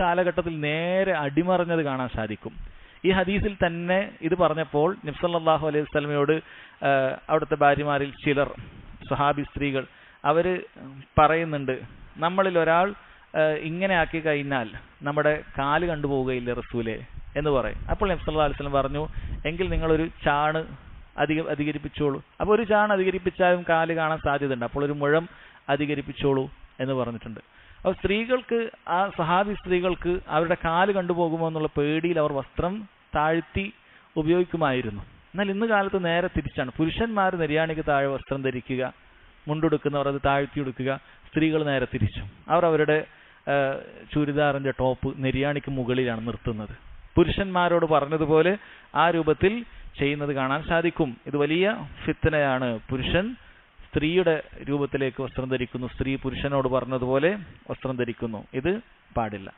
കാലഘട്ടത്തിൽ നേരെ അടിമറിഞ്ഞത് കാണാൻ സാധിക്കും. ഈ ഹദീസിൽ തന്നെ ഇത് പറഞ്ഞപ്പോൾ നബി സല്ലല്ലാഹു അലൈഹി വസല്ലമയോട് അവിടുത്തെ ഭാര്യമാരിൽ ചിലർ സ്വഹാബി സ്ത്രീകൾ അവര് പറയുന്നുണ്ട്, നമ്മളിൽ ഒരാൾ ഇങ്ങനെ ആക്കി കഴിഞ്ഞാൽ നമ്മുടെ കാല് കണ്ടുപോവുകയില്ല റസൂലേ എന്ന് പറയും. അപ്പോൾ നബി സല്ലല്ലാഹു അലൈഹി വസല്ലം പറഞ്ഞു, എങ്കിൽ നിങ്ങളൊരു ചാണ് അധികരിപ്പിച്ചോളൂ. അപ്പോൾ ഒരു ചാണ് അധികരിപ്പിച്ചാലും കാല് കാണാൻ സാധ്യതയുണ്ട്, അപ്പോൾ ഒരു മുഴം അധികരിപ്പിച്ചോളൂ എന്ന് പറഞ്ഞിട്ടുണ്ട്. അപ്പോൾ സ്ത്രീകൾക്ക്, ആ സഹാബി സ്ത്രീകൾക്ക് അവരുടെ കാല് കണ്ടുപോകുമോ എന്നുള്ള പേടിയിൽ അവർ വസ്ത്രം താഴ്ത്തി ഉപയോഗിക്കുമായിരുന്നു. എന്നാൽ ഇന്ന് കാലത്ത് നേരെ തിരിച്ചാണ്. പുരുഷന്മാർ നെര്യാണിക്ക് താഴെ വസ്ത്രം ധരിക്കുക, മുണ്ടെടുക്കുന്നവർ അത് താഴ്ത്തി എടുക്കുക. സ്ത്രീകൾ നേരെ തിരിച്ചു. അവർ അവരുടെ ചുരിദാറിന്റെ ടോപ്പ് നെര്യാണിക്ക് മുകളിലാണ് നിർത്തുന്നത്. പുരുഷന്മാരോട് പറഞ്ഞതുപോലെ ആ രൂപത്തിൽ ചെയ്യുന്നത് കാണാൻ സാധിക്കും. ഇത് വലിയ ഫിത്നയാണ്. പുരുഷൻ സ്ത്രീയുടെ രൂപത്തിലേക്ക് വസ്ത്രം ധരിക്കുന്നു, സ്ത്രീ പുരുഷനോട് പറഞ്ഞതുപോലെ വസ്ത്രം ധരിക്കുന്നു. ഇത് പാടില്ല.